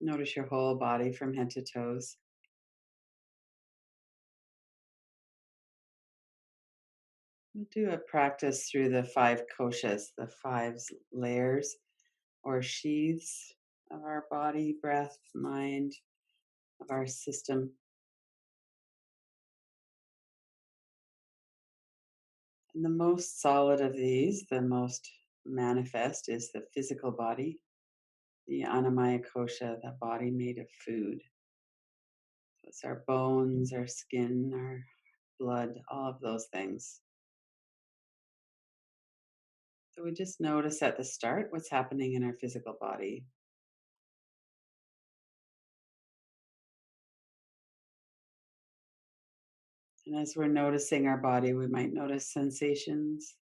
Notice your whole body from head to toes. We'll do a practice through the five koshas, the layers or sheaths of our body, breath, mind, of our system. And the most solid of these, the most manifest, is the physical body, the Annamaya kosha, the body made of food. So it's our bones, our skin, our blood, all of those things. So we just notice at the start what's happening in our physical body. And as we're noticing our body, we might notice sensations.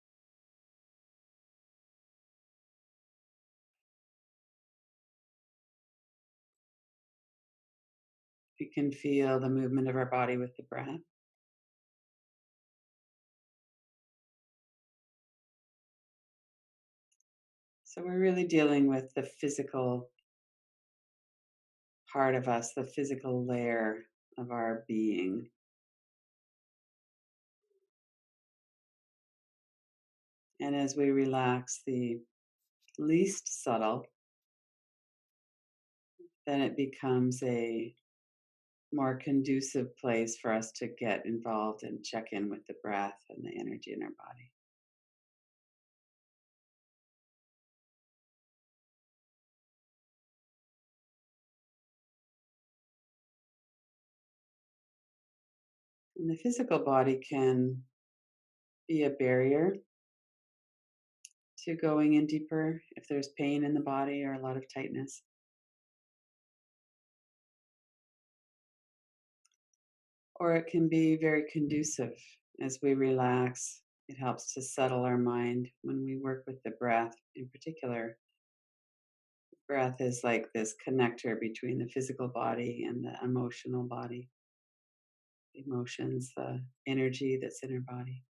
We can feel the movement of our body with the breath. So we're really dealing with the physical part of us, the physical layer of our being. And as we relax the least subtle, then it becomes a more conducive place for us to get involved and check in with the breath and the energy in our body. And the physical body can be a barrier to going in deeper if there's pain in the body or a lot of tightness. Or it can be very conducive as we relax. It helps to settle our mind when we work with the breath in particular. Breath is like this connector between the physical body and the emotional body, emotions, the energy that's in our body.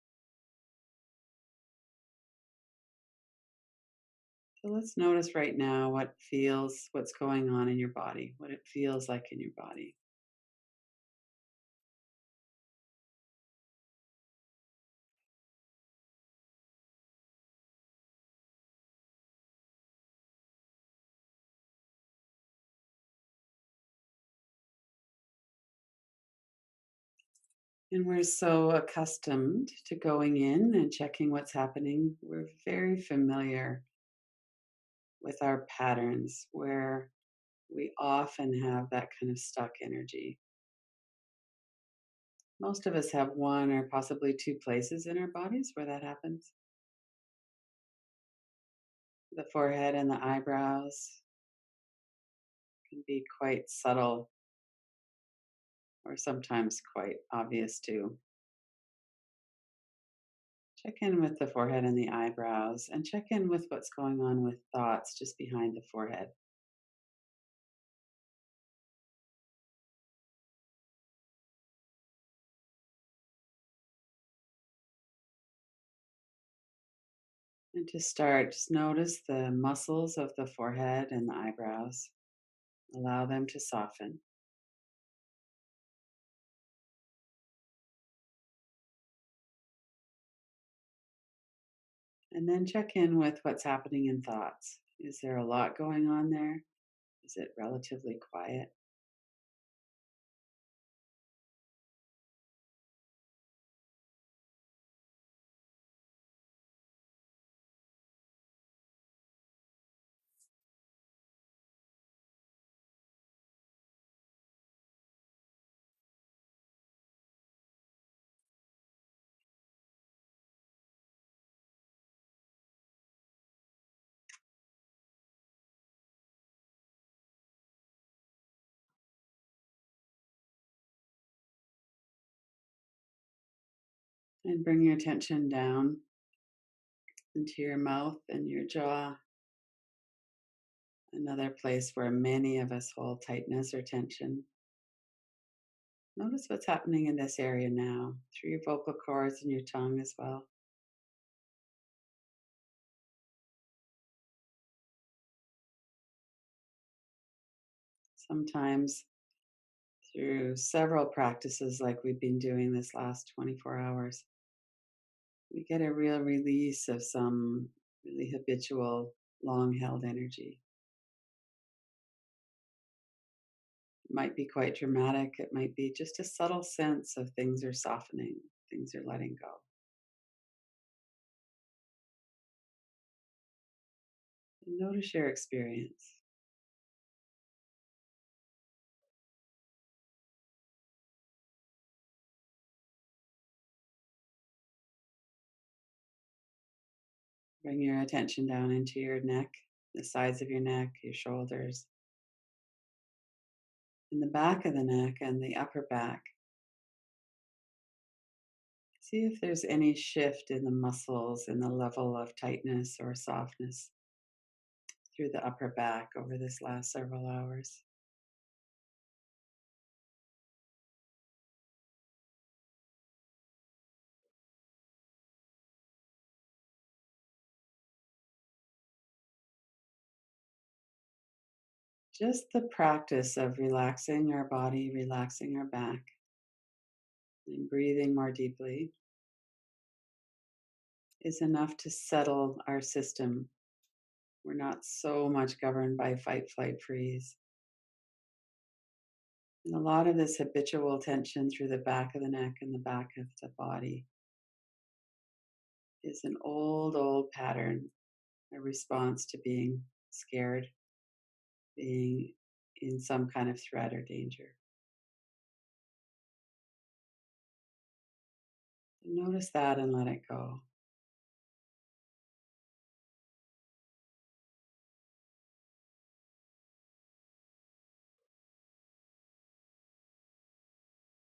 So let's notice right now what's going on in your body, what it feels like in your body. And we're so accustomed to going in and checking what's happening. We're very familiar with our patterns where we often have that kind of stuck energy. Most of us have one or possibly two places in our bodies where that happens: the forehead and the eyebrows can be quite subtle or sometimes quite obvious too. Check in with the forehead and the eyebrows and check in with what's going on with thoughts just behind the forehead. And to start, just notice the muscles of the forehead and the eyebrows. Allow them to soften. And then check in with what's happening in thoughts. Is there a lot going on there? Is it relatively quiet? And bring your attention down into your mouth and your jaw, another place where many of us hold tightness or tension. Notice what's happening in this area now through your vocal cords and your tongue as well. Sometimes through several practices, like we've been doing this last 24 hours, we get a real release of some really habitual, long held energy. It might be quite dramatic, it might be just a subtle sense of things are softening, things are letting go. And notice your experience. Bring your attention down into your neck, the sides of your neck, your shoulders, in the back of the neck and the upper back. See if there's any shift in the muscles in the level of tightness or softness through the upper back over this last several hours. Just the practice of relaxing our body, relaxing our back, and breathing more deeply is enough to settle our system. We're not so much governed by fight, flight, freeze. And a lot of this habitual tension through the back of the neck and the back of the body is an old, old pattern, a response to being scared, being in some kind of threat or danger. Notice that and let it go.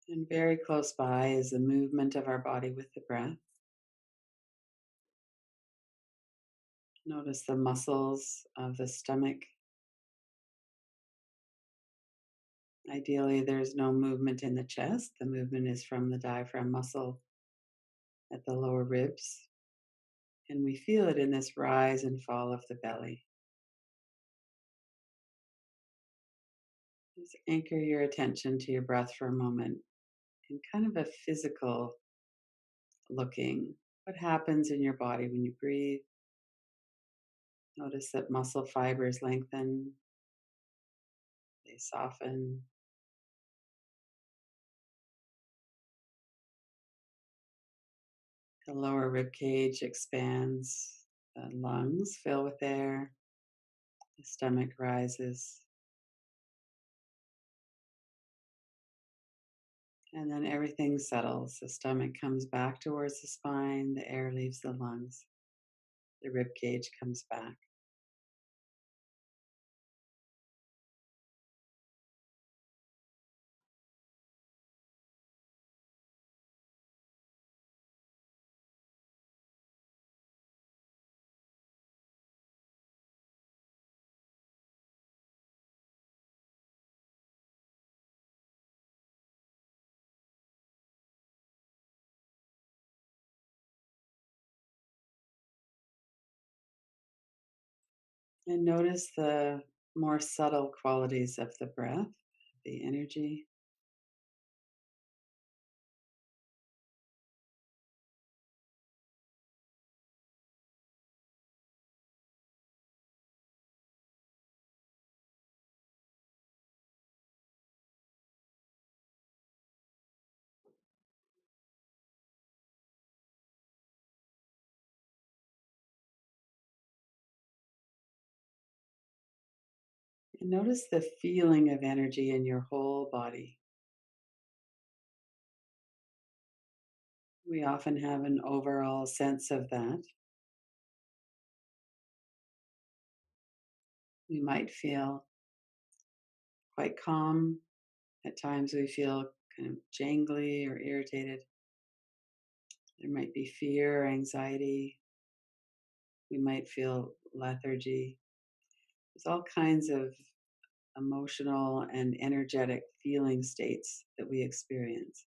And very close by is the movement of our body with the breath. Notice the muscles of the stomach. Ideally, there's no movement in the chest. The movement is from the diaphragm muscle at the lower ribs. And we feel it in this rise and fall of the belly. Just anchor your attention to your breath for a moment in kind of a physical looking. What happens in your body when you breathe? Notice that muscle fibers lengthen, they soften. The lower rib cage expands, the lungs fill with air, the stomach rises, and then everything settles. The stomach comes back towards the spine, the air leaves the lungs, the rib cage comes back. And notice the more subtle qualities of the breath, the energy. And notice the feeling of energy in your whole body. We often have an overall sense of that. We might feel quite calm. At times we feel kind of jangly or irritated. There might be fear or anxiety. We might feel lethargy. There's all kinds of emotional and energetic feeling states that we experience.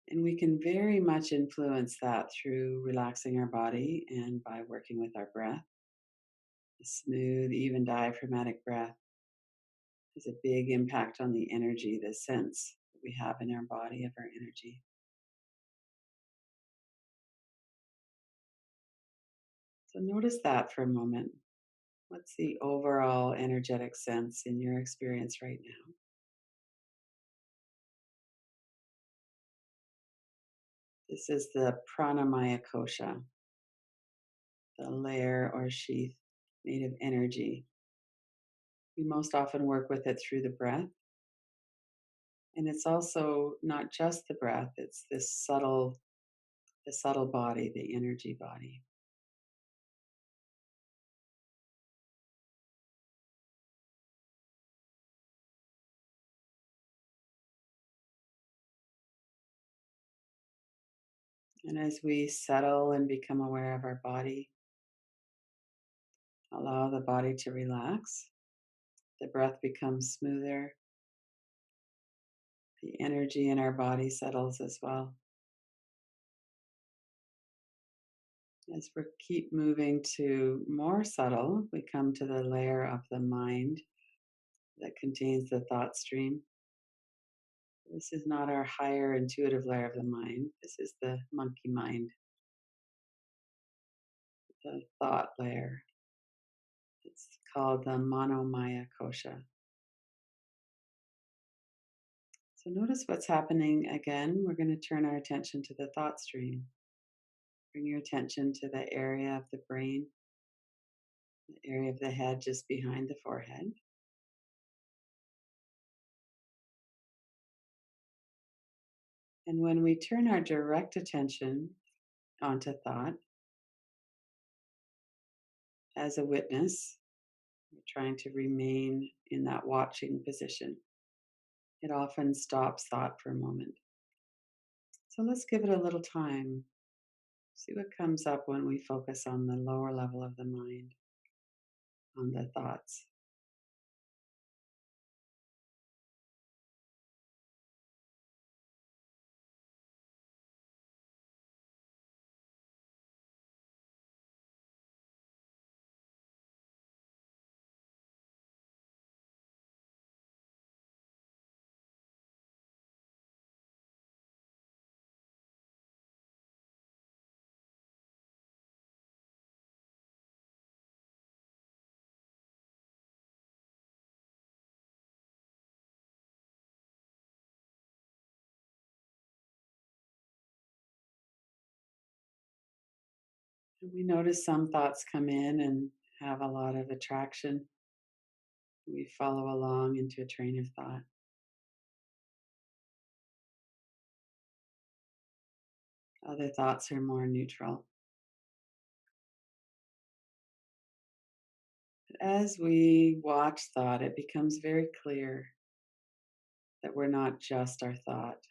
And we can very much influence that through relaxing our body and by working with our breath. A smooth, even diaphragmatic breath has a big impact on the energy, the sense that we have in our body of our energy. So notice that for a moment. What's the overall energetic sense in your experience right now? This is the pranamaya kosha, the layer or sheath made of energy. We most often work with it through the breath. And it's also not just the breath, it's this the subtle body, the energy body. And as we settle and become aware of our body, allow the body to relax. The breath becomes smoother. The energy in our body settles as well. As we keep moving to more subtle, we come to the layer of the mind that contains the thought stream. This is not our higher intuitive layer of the mind. This is the monkey mind, the thought layer. It's called the Manomaya Kosha. So notice what's happening again. We're going to turn our attention to the thought stream. Bring your attention to the area of the brain, the area of the head just behind the forehead. And when we turn our direct attention onto thought as a witness, we're trying to remain in that watching position. It often stops thought for a moment. So let's give it a little time. See what comes up when we focus on the lower level of the mind, on the thoughts. And we notice some thoughts come in and have a lot of attraction. We follow along into a train of thought. Other thoughts are more neutral. But as we watch thought, it becomes very clear that we're not just our thought,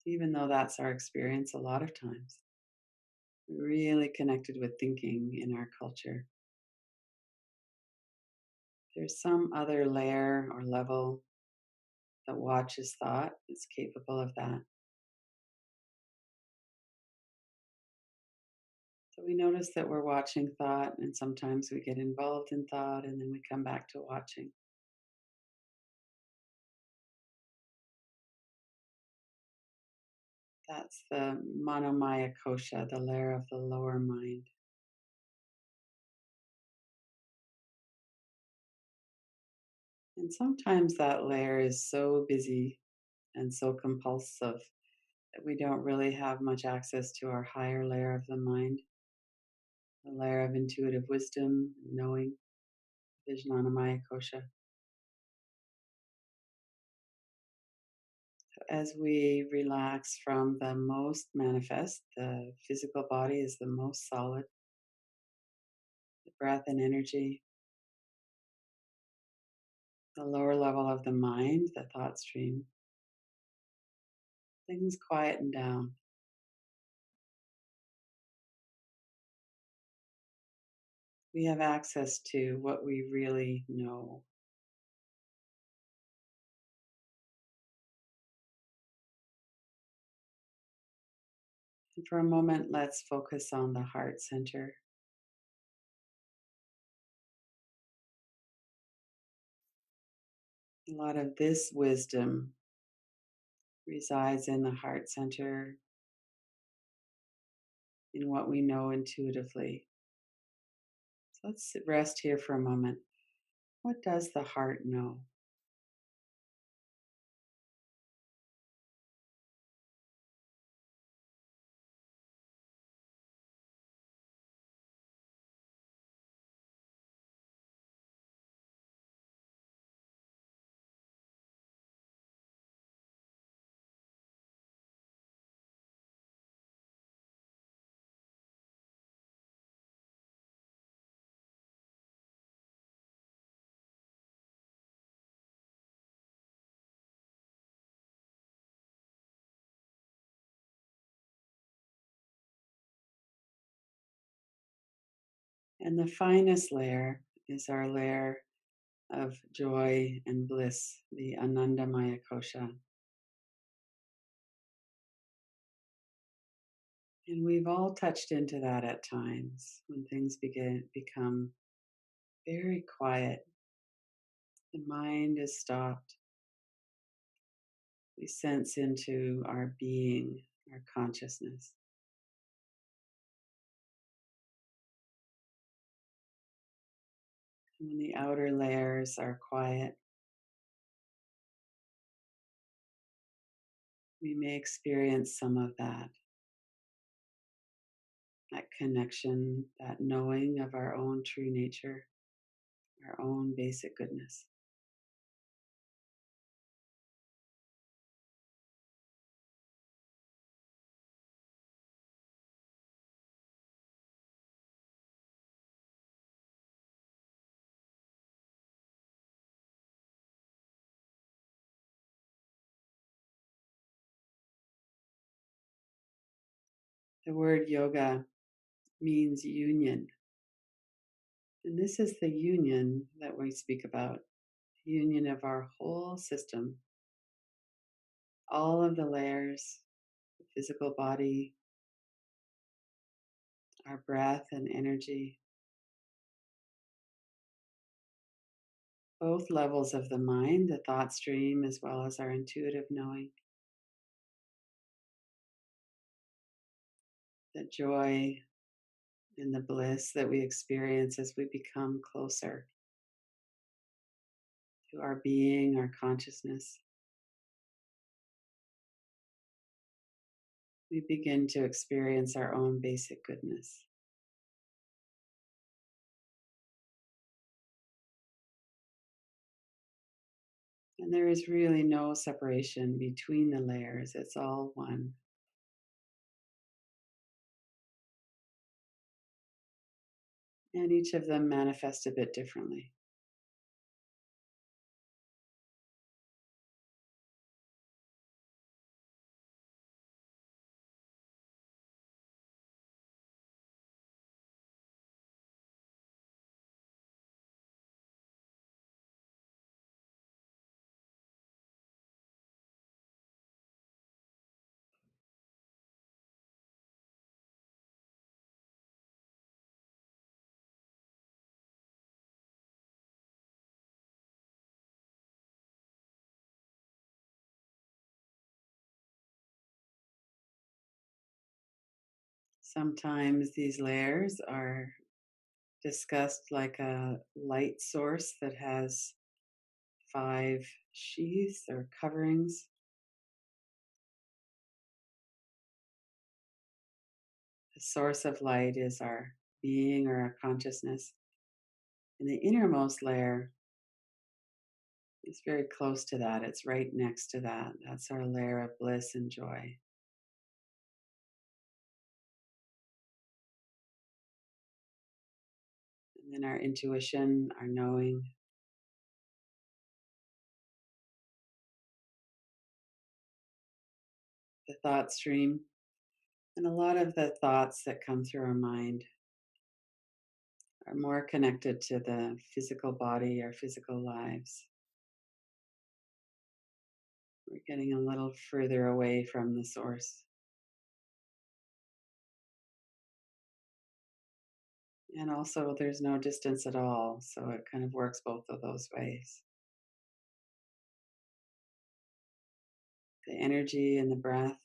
even though that's our experience a lot of times. We're really connected with thinking in our culture. There's some other layer or level that watches thought, is capable of that. So we notice that we're watching thought, and sometimes we get involved in thought, and then we come back to watching. That's the Manomaya Kosha, the layer of the lower mind. And sometimes that layer is so busy and so compulsive that we don't really have much access to our higher layer of the mind, the layer of intuitive wisdom, knowing, Vijnanamaya Kosha. As we relax from the most manifest, the physical body is the most solid, the breath and energy, the lower level of the mind, the thought stream, things quieten down. We have access to what we really know. And for a moment, let's focus on the heart center. A lot of this wisdom resides in the heart center, in what we know intuitively. So let's rest here for a moment. What does the heart know? And the finest layer is our layer of joy and bliss, the Anandamaya Kosha. And we've all touched into that at times when things become very quiet. The mind is stopped. We sense into our being, our consciousness. And when the outer layers are quiet, we may experience some of that connection, that knowing of our own true nature, our own basic goodness. The word yoga means union. And this is the union that we speak about, union of our whole system, all of the layers, the physical body, our breath and energy, both levels of the mind, the thought stream, as well as our intuitive knowing, the joy and the bliss that we experience as we become closer to our being, our consciousness. We begin to experience our own basic goodness. And there is really no separation between the layers, it's all one. And each of them manifest a bit differently. Sometimes these layers are discussed like a light source that has five sheaths or coverings. The source of light is our being or our consciousness. And the innermost layer is very close to that. It's right next to that. That's our layer of bliss and joy. And then our intuition, our knowing, the thought stream, and a lot of the thoughts that come through our mind are more connected to the physical body, our physical lives. We're getting a little further away from the source. And also, there's no distance at all. So it kind of works both of those ways. The energy in the breath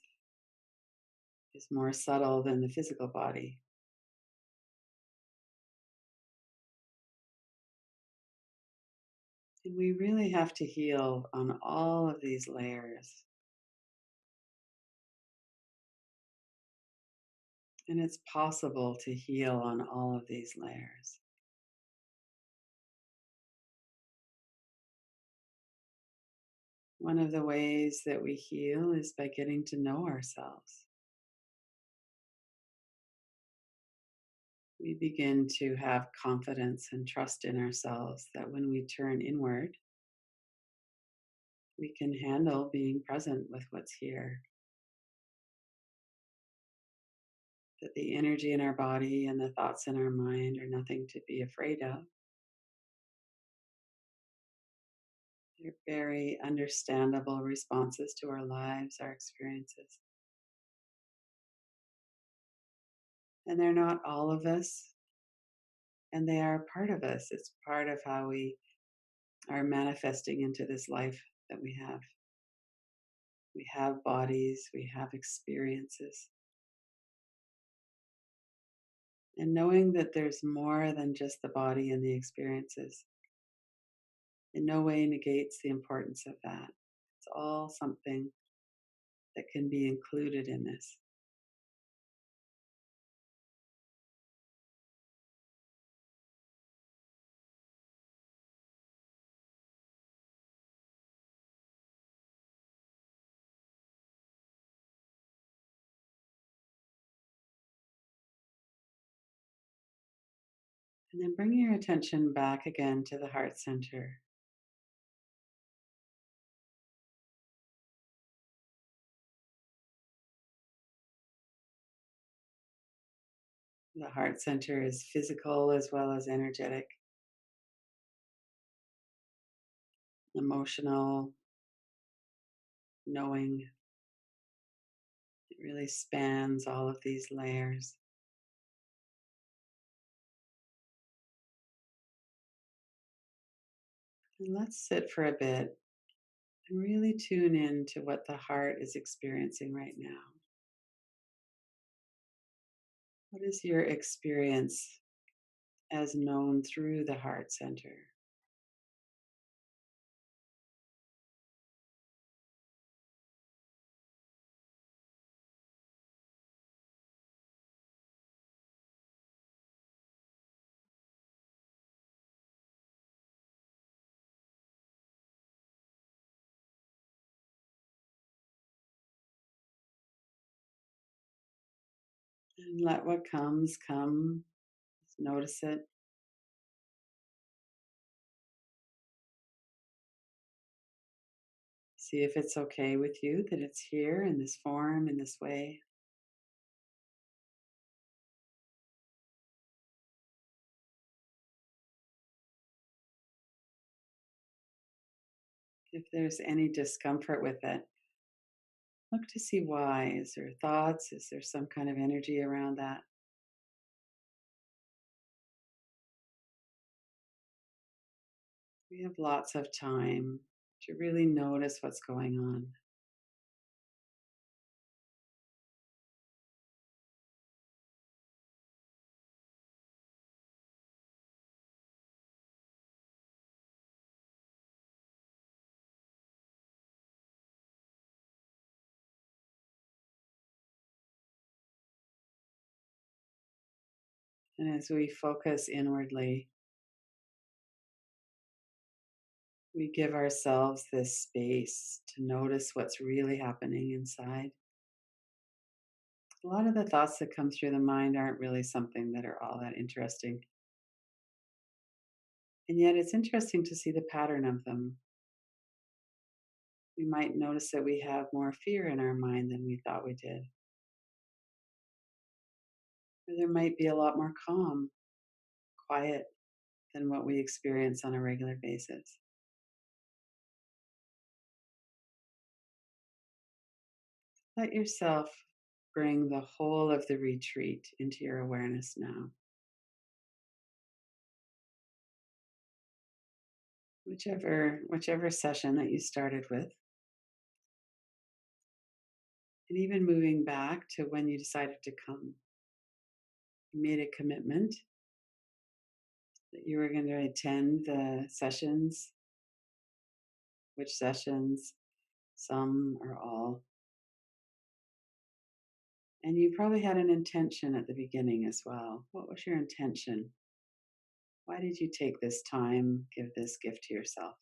is more subtle than the physical body. And we really have to heal on all of these layers. And it's possible to heal on all of these layers. One of the ways that we heal is by getting to know ourselves. We begin to have confidence and trust in ourselves that when we turn inward, we can handle being present with what's here. That the energy in our body and the thoughts in our mind are nothing to be afraid of. They're very understandable responses to our lives, our experiences. And they're not all of us, and they are part of us. It's part of how we are manifesting into this life that we have. We have bodies, we have experiences. And knowing that there's more than just the body and the experiences in no way negates the importance of that. It's all something that can be included in this. And then bring your attention back again to the heart center. The heart center is physical as well as energetic, emotional, knowing. It really spans all of these layers. And let's sit for a bit and really tune in to what the heart is experiencing right now. What is your experience as known through the heart center? And let what comes come. Just notice it. See if it's okay with you that it's here in this form, in this way. If there's any discomfort with it, look to see why. Is there thoughts? Is there some kind of energy around that? We have lots of time to really notice what's going on. And as we focus inwardly, we give ourselves this space to notice what's really happening inside. A lot of the thoughts that come through the mind aren't really something that are all that interesting. And yet it's interesting to see the pattern of them. We might notice that we have more fear in our mind than we thought we did. Or there might be a lot more calm, quiet than what we experience on a regular basis. Let yourself bring the whole of the retreat into your awareness now. Whichever session that you started with. And even moving back to when you decided to come, you made a commitment that you were going to attend the sessions, which sessions, some or all. And you probably had an intention at the beginning as well. What was your intention? Why did you take this time, give this gift to yourself?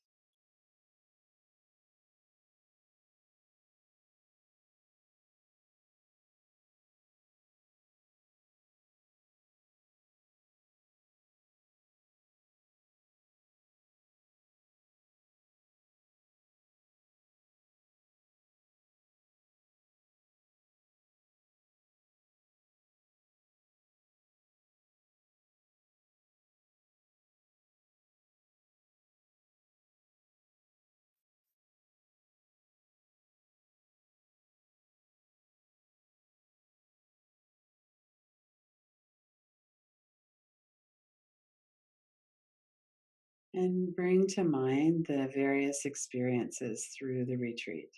And bring to mind the various experiences through the retreat.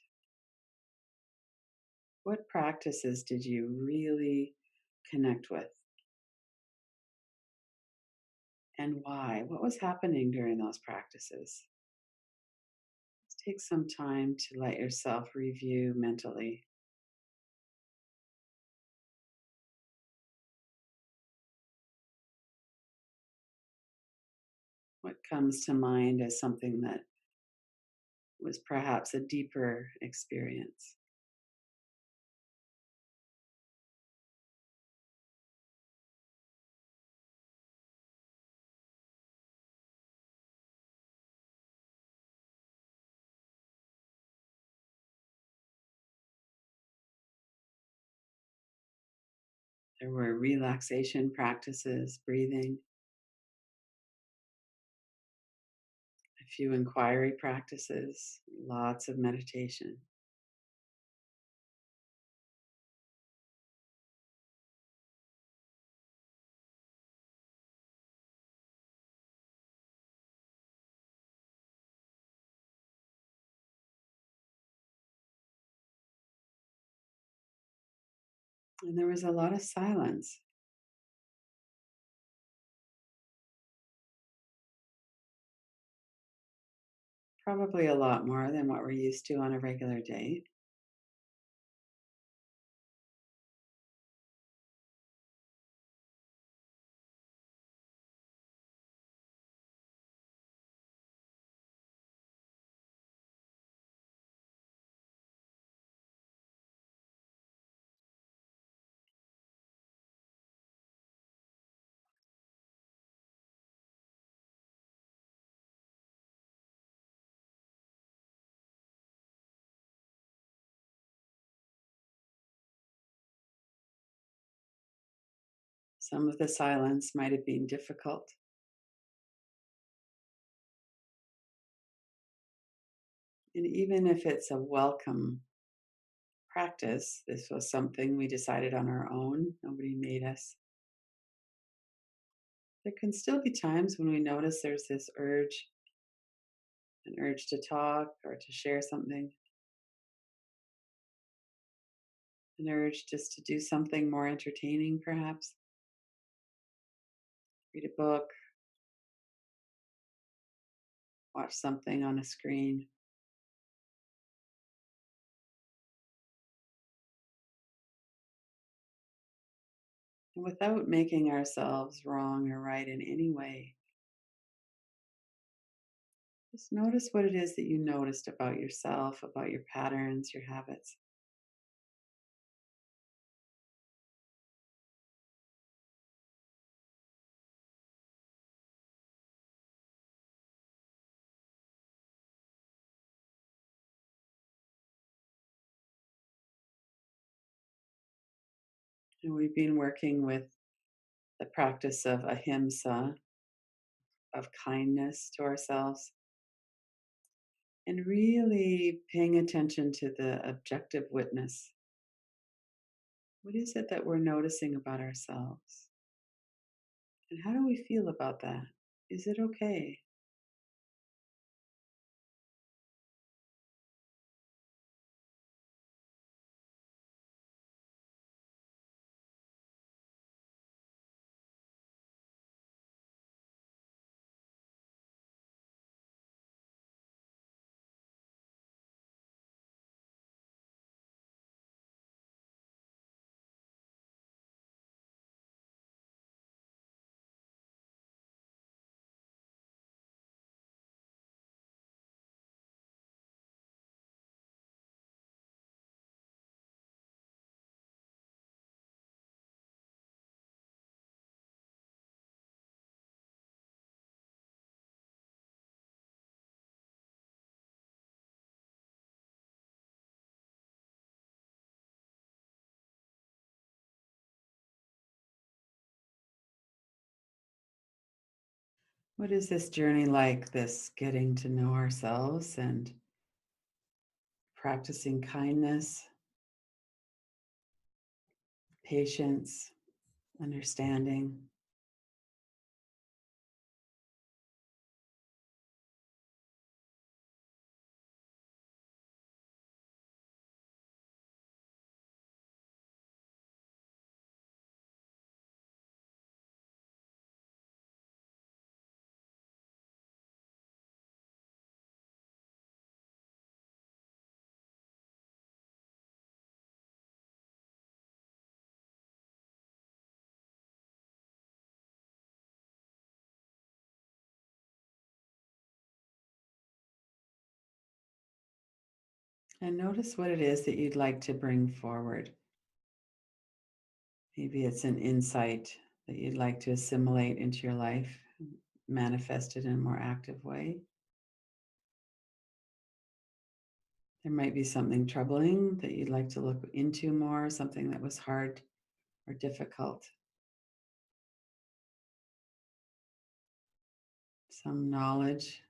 What practices did you really connect with? And why? What was happening during those practices? Let's take some time to let yourself review mentally. What comes to mind as something that was perhaps a deeper experience? There were relaxation practices, breathing, a few inquiry practices, lots of meditation. And there was a lot of silence, probably a lot more than what we're used to on a regular day. Some of the silence might have been difficult. And even if it's a welcome practice, this was something we decided on our own, nobody made us. There can still be times when we notice there's this urge, an urge to talk or to share something, an urge just to do something more entertaining, perhaps read a book, watch something on a screen. And without making ourselves wrong or right in any way, just notice what it is that you noticed about yourself, about your patterns, your habits. And we've been working with the practice of ahimsa, of kindness to ourselves, and really paying attention to the objective witness. What is it that we're noticing about ourselves? And how do we feel about that? Is it okay? What is this journey like, this getting to know ourselves and practicing kindness, patience, understanding? And notice what it is that you'd like to bring forward. Maybe it's an insight that you'd like to assimilate into your life, manifest it in a more active way. There might be something troubling that you'd like to look into more, something that was hard or difficult, some knowledge,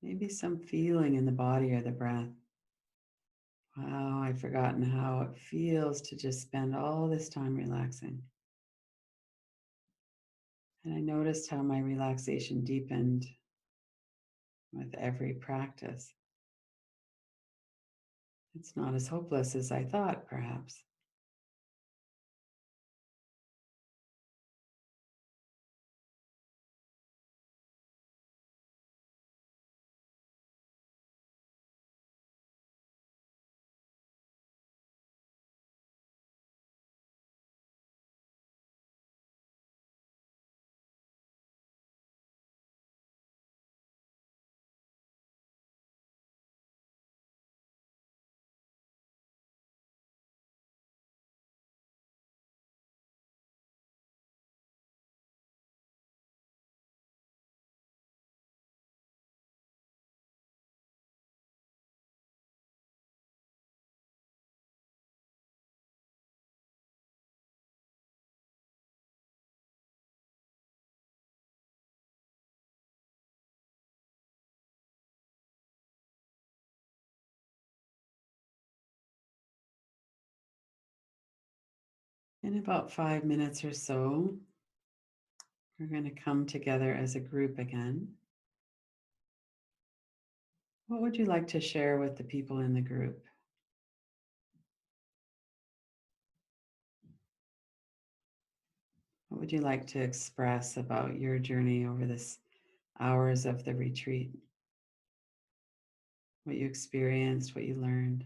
maybe some feeling in the body or the breath. Wow, I've forgotten how it feels to just spend all this time relaxing. And I noticed how my relaxation deepened with every practice. It's not as hopeless as I thought, perhaps. In about 5 minutes or so, we're going to come together as a group again. What would you like to share with the people in the group? What would you like to express about your journey over this hours of the retreat? What you experienced, what you learned?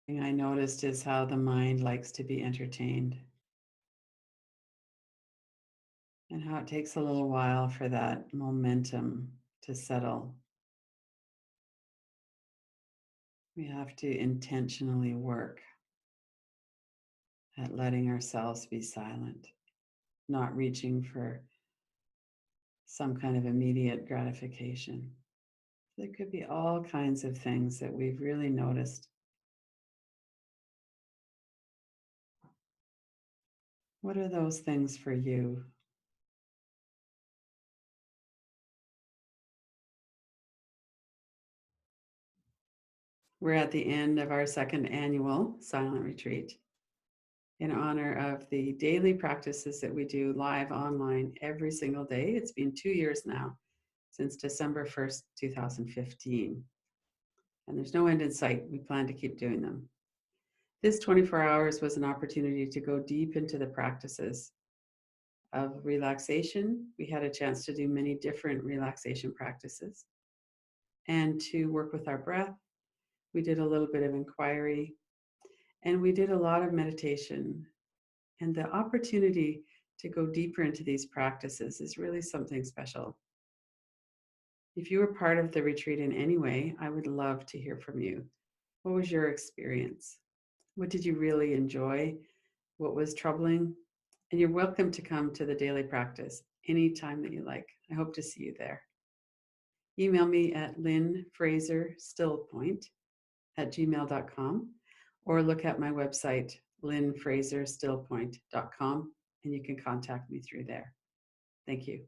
Thing I noticed is how the mind likes to be entertained and how it takes a little while for that momentum to settle. We have to intentionally work at letting ourselves be silent, not reaching for some kind of immediate gratification. There could be all kinds of things that we've really noticed. What are those things for you? We're at the end of our second annual silent retreat in honor of the daily practices that we do live online every single day. It's been 2 years now, since December 1st, 2015. And there's no end in sight. We plan to keep doing them. This 24 hours was an opportunity to go deep into the practices of relaxation. We had a chance to do many different relaxation practices and to work with our breath. We did a little bit of inquiry. And we did a lot of meditation. And the opportunity to go deeper into these practices is really something special. If you were part of the retreat in any way, I would love to hear from you. What was your experience? What did you really enjoy? What was troubling? And you're welcome to come to the daily practice anytime that you like. I hope to see you there. Email me at lynnfraserstillpoint@gmail.com or look at my website, lynnfraserstillpoint.com, and you can contact me through there. Thank you.